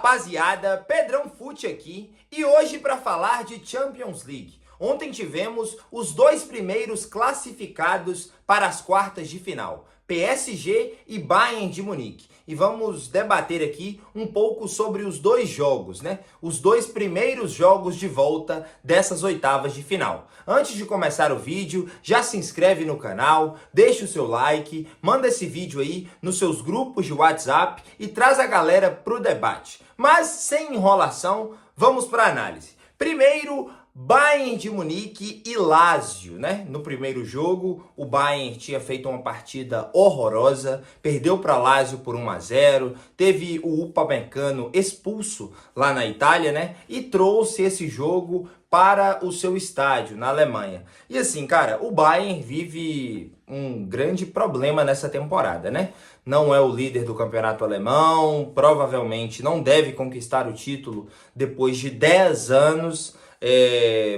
rapaziada, Pedrão Fute aqui e hoje para falar de Champions League. Ontem tivemos os dois primeiros classificados para as quartas de final, PSG e Bayern de Munique. E vamos debater aqui um pouco sobre os dois jogos, né? Os dois primeiros jogos de volta dessas oitavas de final. Antes de começar o vídeo, já se inscreve no canal, deixa o seu like, manda esse vídeo aí nos seus grupos de WhatsApp e traz a galera pro debate. Mas sem enrolação, vamos para a análise. Primeiro, Bayern de Munique e Lazio, né? No primeiro jogo, o Bayern tinha feito uma partida horrorosa, perdeu para Lazio por 1-0, teve o Upamecano expulso lá na Itália, né? E trouxe esse jogo para o seu estádio, na Alemanha. E assim, cara, o Bayern vive um grande problema nessa temporada, né? Não é o líder do campeonato alemão, provavelmente não deve conquistar o título depois de 10 anos,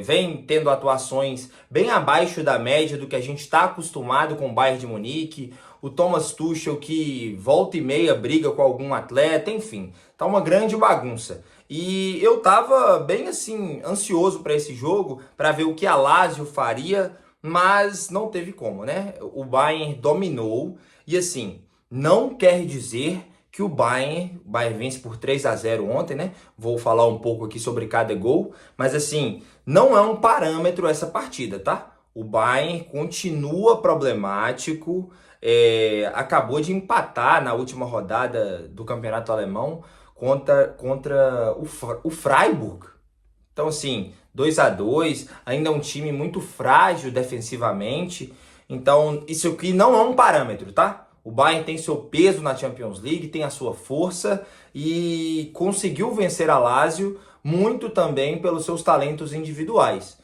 vem tendo atuações bem abaixo da média do que a gente está acostumado com o Bayern de Munique, o Thomas Tuchel que volta e meia briga com algum atleta, enfim, tá uma grande bagunça. E eu tava bem assim, ansioso para esse jogo, para ver o que a Lazio faria, mas não teve como, né? O Bayern dominou e assim, não quer dizer que o Bayern vence por 3-0 ontem, né? Vou falar um pouco aqui sobre cada gol, mas assim, não é um parâmetro essa partida, tá? O Bayern continua problemático, acabou de empatar na última rodada do campeonato alemão contra o Freiburg. Então assim, 2-2, ainda é um time muito frágil defensivamente, então isso aqui não é um parâmetro, tá? O Bayern tem seu peso na Champions League, tem a sua força e conseguiu vencer a Lazio muito também pelos seus talentos individuais.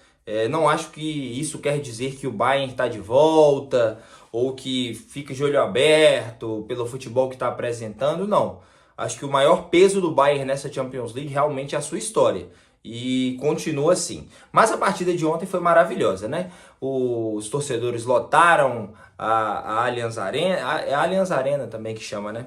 Não acho que isso quer dizer que o Bayern está de volta ou que fica de olho aberto pelo futebol que está apresentando, não. Acho que o maior peso do Bayern nessa Champions League realmente é a sua história. E continua assim. Mas a partida de ontem foi maravilhosa, né? Os torcedores lotaram a Allianz Arena. É a Allianz Arena também que chama, né?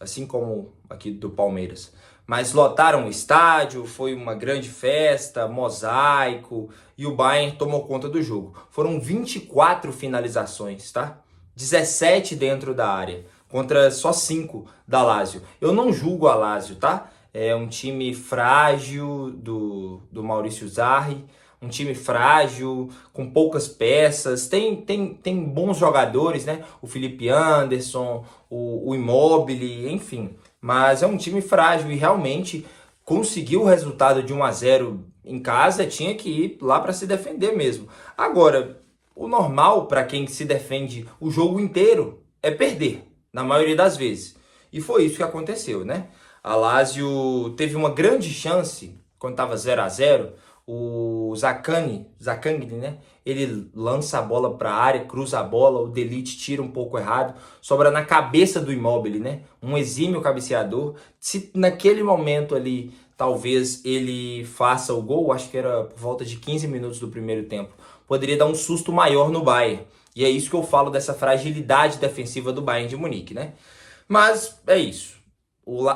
Assim como aqui do Palmeiras. Mas lotaram o estádio, foi uma grande festa, mosaico. E o Bayern tomou conta do jogo. Foram 24 finalizações, tá? 17 dentro da área, contra só 5 da Lazio. Eu não julgo a Lazio, tá? É um time frágil do Maurício Sarri, um time frágil, com poucas peças, tem bons jogadores, né? O Felipe Anderson, o Immobile, enfim. Mas é um time frágil e realmente conseguiu o resultado de 1-0 em casa, tinha que ir lá para se defender mesmo. Agora, o normal para quem se defende o jogo inteiro é perder, na maioria das vezes. E foi isso que aconteceu, né? A Lazio teve uma grande chance quando estava 0-0. O Zaccagni, né? Ele lança a bola para a área, cruza a bola, o De Ligt tira um pouco errado, sobra na cabeça do Immobile, né? Um exímio cabeceador. Se naquele momento ali, talvez ele faça o gol, acho que era por volta de 15 minutos do primeiro tempo, poderia dar um susto maior no Bayern. E é isso que eu falo dessa fragilidade defensiva do Bayern de Munique, né? Mas é isso.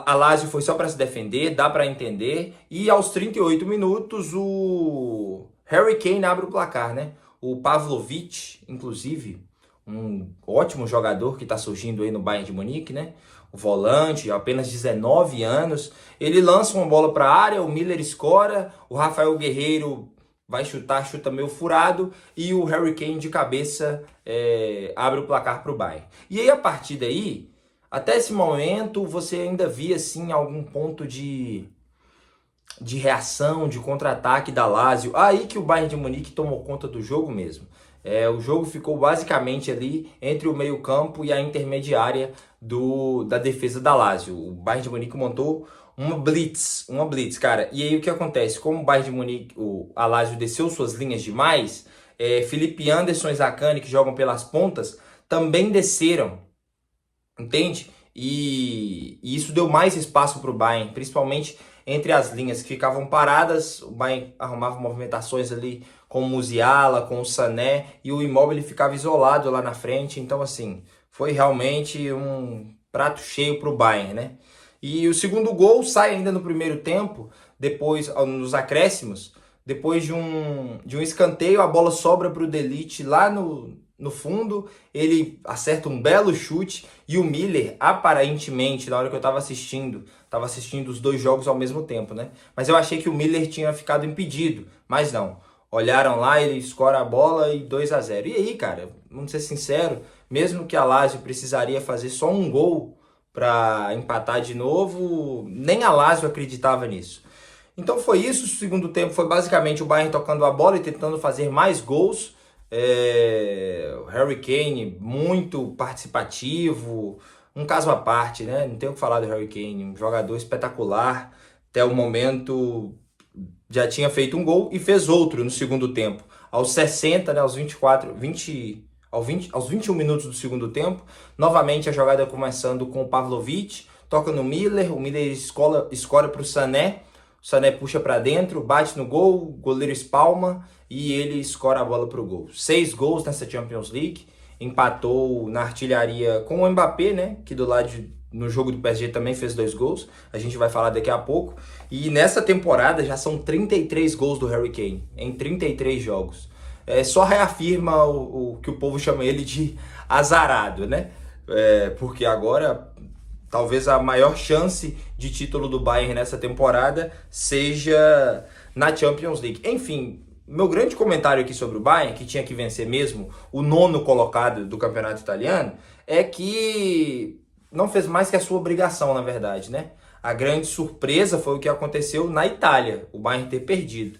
A Lazio foi só para se defender, dá para entender. E aos 38 minutos o Harry Kane abre o placar, né? O Pavlovic, inclusive, um ótimo jogador que está surgindo aí no Bayern de Munique, né? O volante, apenas 19 anos. Ele lança uma bola para a área, o Miller escora, o Rafael Guerreiro vai chutar, chuta meio furado, e o Harry Kane de cabeça abre o placar para o Bayern. E aí a partir daí, até esse momento, você ainda via assim algum ponto de reação, de contra-ataque da Lazio. Aí que o Bayern de Munique tomou conta do jogo mesmo. O jogo ficou basicamente ali entre o meio-campo e a intermediária da defesa da Lazio. O Bayern de Munique montou uma blitz, cara. E aí o que acontece? Como o Bayern de Munique, a Lazio desceu suas linhas demais, Felipe Anderson e Zaccagni, que jogam pelas pontas, também desceram. Entende? E isso deu mais espaço para o Bayern, principalmente entre as linhas que ficavam paradas. O Bayern arrumava movimentações ali com o Musiala, com o Sané, e o Immobile ficava isolado lá na frente. Então, assim, foi realmente um prato cheio para o Bayern, né? E o segundo gol sai ainda no primeiro tempo, depois nos acréscimos, depois de um escanteio, a bola sobra para o De Ligt lá no fundo, ele acerta um belo chute e o Miller, aparentemente, na hora que eu estava assistindo os dois jogos ao mesmo tempo, né? Mas eu achei que o Miller tinha ficado impedido, mas não. Olharam lá, ele escora a bola e 2-0. E aí, cara, vamos ser sinceros, mesmo que a Lazio precisaria fazer só um gol para empatar de novo, nem a Lazio acreditava nisso. Então foi isso, o segundo tempo foi basicamente o Bayern tocando a bola e tentando fazer mais gols. O Harry Kane muito participativo, um caso à parte, né? Não tenho o que falar do Harry Kane, um jogador espetacular. Até o momento já tinha feito um gol e fez outro no segundo tempo. Aos 60, né, aos 24, 20, aos 21 minutos do segundo tempo, novamente a jogada começando com o Pavlovic, toca no Miller, o Miller escora para o Sané puxa para dentro, bate no gol, o goleiro espalma e ele escora a bola para o gol. 6 gols nessa Champions League, empatou na artilharia com o Mbappé, né, que no jogo do PSG também fez 2 gols, a gente vai falar daqui a pouco. E nessa temporada já são 33 gols do Harry Kane, em 33 jogos. Só reafirma o que o povo chama ele de azarado, né? Porque agora talvez a maior chance de título do Bayern nessa temporada seja na Champions League. Enfim, meu grande comentário aqui sobre o Bayern, que tinha que vencer mesmo o 9º colocado do campeonato italiano, é que não fez mais que a sua obrigação, na verdade, né? A grande surpresa foi o que aconteceu na Itália, o Bayern ter perdido.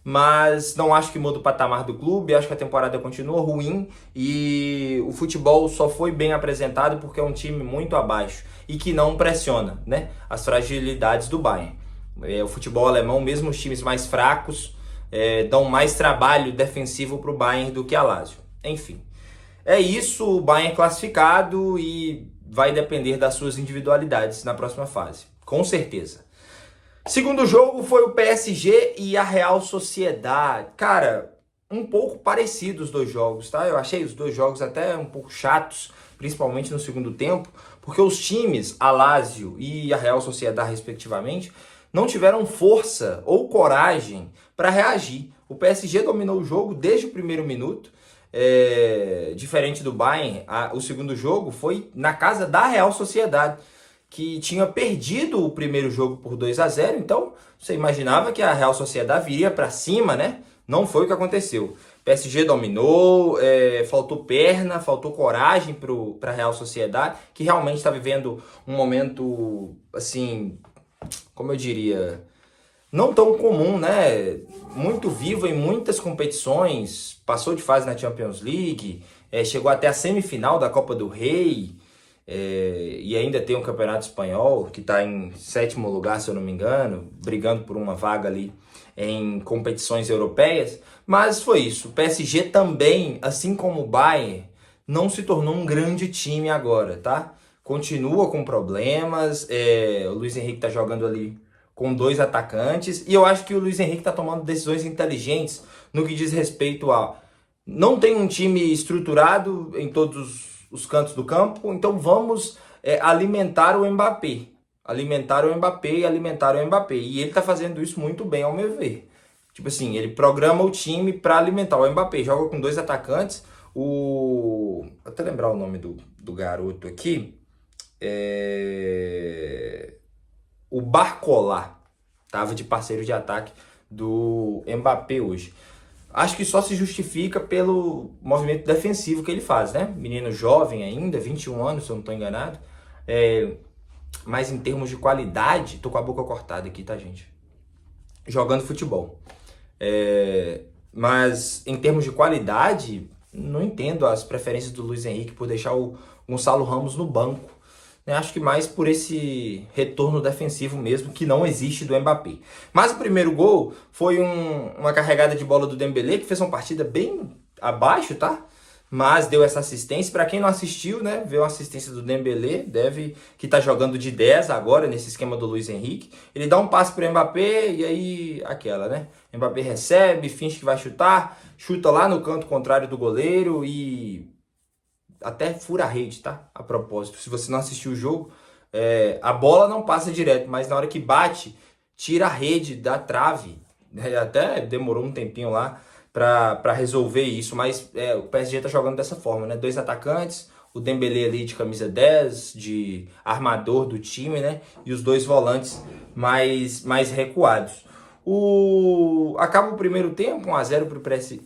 Mas não acho que muda o patamar do clube, acho que a temporada continua ruim e o futebol só foi bem apresentado porque é um time muito abaixo e que não pressiona, né, as fragilidades do Bayern. O futebol alemão, mesmo os times mais fracos, dão mais trabalho defensivo para o Bayern do que a Lazio. Enfim, é isso, o Bayern classificado e vai depender das suas individualidades na próxima fase, com certeza. Segundo jogo foi o PSG e a Real Sociedad. Cara, um pouco parecidos os dois jogos, tá? Eu achei os dois jogos até um pouco chatos, principalmente no segundo tempo, porque os times, a Lazio e a Real Sociedad, respectivamente, não tiveram força ou coragem para reagir. O PSG dominou o jogo desde o primeiro minuto, diferente do Bayern. O segundo jogo foi na casa da Real Sociedad, que tinha perdido o primeiro jogo por 2-0, então você imaginava que a Real Sociedad viria para cima, né? Não foi o que aconteceu. PSG dominou, faltou perna, faltou coragem para a Real Sociedad, que realmente está vivendo um momento, assim, como eu diria, não tão comum, né? Muito vivo em muitas competições, passou de fase na Champions League, chegou até a semifinal da Copa do Rei, e ainda tem o Campeonato Espanhol, que está em 7º lugar, se eu não me engano, brigando por uma vaga ali em competições europeias. Mas foi isso. O PSG também, assim como o Bayern, não se tornou um grande time agora, tá? Continua com problemas. O Luiz Henrique tá jogando ali com 2 atacantes. E eu acho que o Luiz Henrique tá tomando decisões inteligentes no que diz respeito a... Não tem um time estruturado em todos os cantos do campo, então vamos alimentar o Mbappé. Alimentar o Mbappé e alimentar o Mbappé. E ele tá fazendo isso muito bem, ao meu ver. Tipo assim, ele programa o time para alimentar o Mbappé. Joga com 2 atacantes. Vou até lembrar o nome do garoto aqui. O Barcola. Tava de parceiro de ataque do Mbappé hoje. Acho que só se justifica pelo movimento defensivo que ele faz, né? Menino jovem ainda, 21 anos, se eu não estou enganado. Mas em termos de qualidade, tô com a boca cortada aqui, tá, gente? Jogando futebol. Mas em termos de qualidade, não entendo as preferências do Luiz Henrique por deixar o Gonçalo Ramos no banco. Acho que mais por esse retorno defensivo mesmo, que não existe do Mbappé. Mas o primeiro gol foi uma carregada de bola do Dembélé, que fez uma partida bem abaixo, tá? Mas deu essa assistência. Para quem não assistiu, né, viu a assistência do Dembélé, que tá jogando de 10 agora, nesse esquema do Luiz Henrique. Ele dá um passe pro Mbappé e aí aquela, né? Mbappé recebe, finge que vai chutar, chuta lá no canto contrário do goleiro e... até fura a rede, tá? A propósito, se você não assistiu o jogo, A bola não passa direto, mas na hora que bate, tira a rede da trave. Até demorou um tempinho lá para resolver isso, mas o PSG tá jogando dessa forma, né? Dois atacantes, o Dembélé ali de camisa 10, de armador do time, né? E os dois volantes mais recuados. Acaba o primeiro tempo, 1-0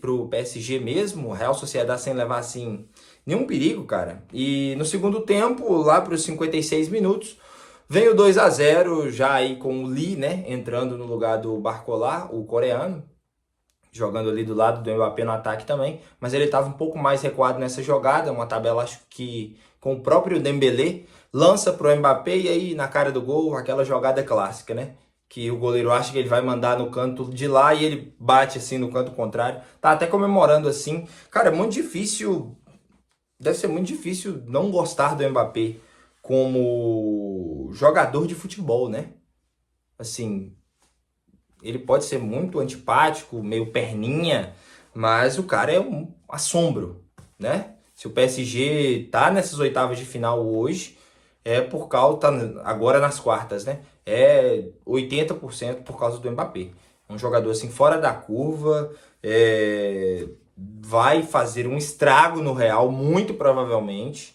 pro PSG mesmo, Real Sociedade sem levar assim nenhum perigo, cara. E no segundo tempo, lá para os 56 minutos, vem o 2-0 já aí com o Lee, né, entrando no lugar do Barcola, o coreano, jogando ali do lado do Mbappé no ataque também, mas ele estava um pouco mais recuado nessa jogada, uma tabela acho que com o próprio Dembélé, lança pro Mbappé e aí na cara do gol, aquela jogada clássica, né? Que o goleiro acha que ele vai mandar no canto de lá e ele bate assim no canto contrário. Tá até comemorando assim. Cara, é muito difícil, deve ser muito difícil não gostar do Mbappé como jogador de futebol, né? Assim, ele pode ser muito antipático, meio perninha, mas o cara é um assombro, né? Se o PSG tá nessas oitavas de final hoje, é por causa, tá agora nas quartas, né? É 80% por causa do Mbappé. Um jogador assim fora da curva, vai fazer um estrago no Real, muito provavelmente.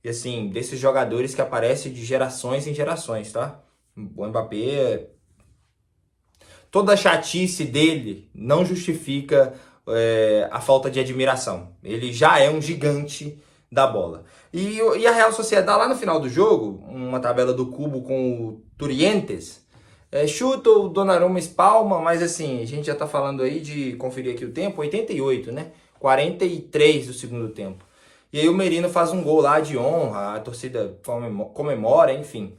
E assim, desses jogadores que aparecem de gerações em gerações, tá? O Mbappé, toda a chatice dele não justifica a falta de admiração. Ele já é um gigante da bola. E a Real Sociedade lá no final do jogo, uma tabela do Cubo com o Turientes, chuta o Donnarumma espalma, mas assim, a gente já tá falando aí de conferir aqui o tempo, 88, né? 43 do segundo tempo. E aí o Merino faz um gol lá de honra, a torcida comemora, enfim.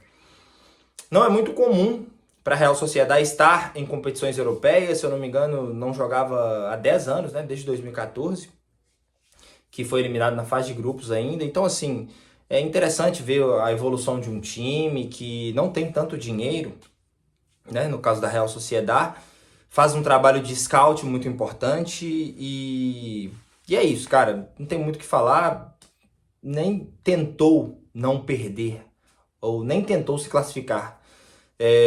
Não é muito comum para a Real Sociedade estar em competições europeias, se eu não me engano, não jogava há 10 anos, né? Desde 2014, que foi eliminado na fase de grupos ainda. Então, assim, é interessante ver a evolução de um time que não tem tanto dinheiro, né? No caso da Real Sociedade, faz um trabalho de scout muito importante e é isso, cara. Não tem muito o que falar. Nem tentou não perder ou nem tentou se classificar.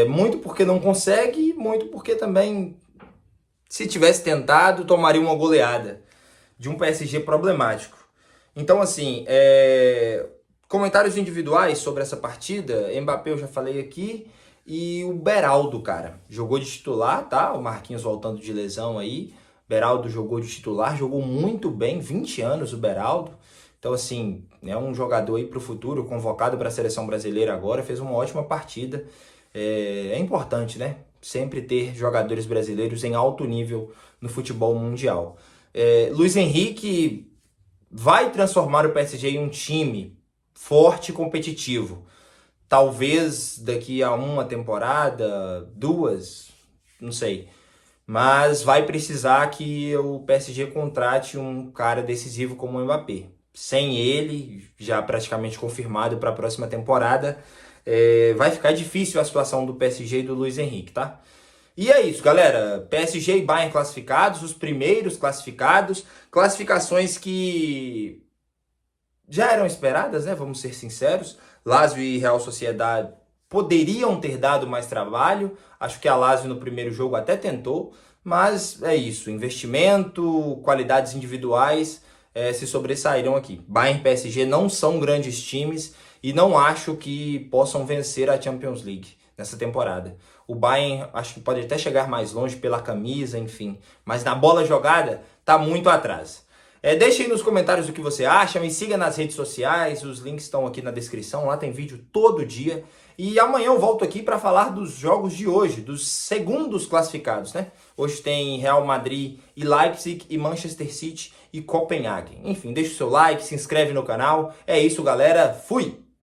Muito porque não consegue, muito porque também, se tivesse tentado, tomaria uma goleada de um PSG problemático. Então, assim, comentários individuais sobre essa partida, Mbappé eu já falei aqui, e o Beraldo, cara, jogou de titular, tá? O Marquinhos voltando de lesão aí, Beraldo jogou de titular, jogou muito bem, 20 anos o Beraldo. Então, assim, é um jogador aí para o futuro, convocado para a seleção brasileira agora, fez uma ótima partida. É importante, né? Sempre ter jogadores brasileiros em alto nível no futebol mundial. Luiz Henrique vai transformar o PSG em um time forte e competitivo. Talvez daqui a uma temporada, duas, não sei. Mas vai precisar que o PSG contrate um cara decisivo como o Mbappé. Sem ele, já praticamente confirmado para a próxima temporada, vai ficar difícil a situação do PSG e do Luiz Henrique, tá? E é isso, galera. PSG e Bayern classificados, os primeiros classificados. Classificações que já eram esperadas, né? Vamos ser sinceros. Lazio e Real Sociedade poderiam ter dado mais trabalho. Acho que a Lazio no primeiro jogo até tentou. Mas é isso. Investimento, qualidades individuais se sobressaíram aqui. Bayern e PSG não são grandes times e não acho que possam vencer a Champions League nessa temporada. O Bayern acho que pode até chegar mais longe pela camisa, enfim. Mas na bola jogada tá muito atrás. Deixe aí nos comentários o que você acha, me siga nas redes sociais, os links estão aqui na descrição, lá tem vídeo todo dia. E amanhã eu volto aqui para falar dos jogos de hoje, dos segundos classificados, né? Hoje tem Real Madrid e Leipzig e Manchester City e Copenhague. Enfim, deixa o seu like, se inscreve no canal. É isso, galera. Fui!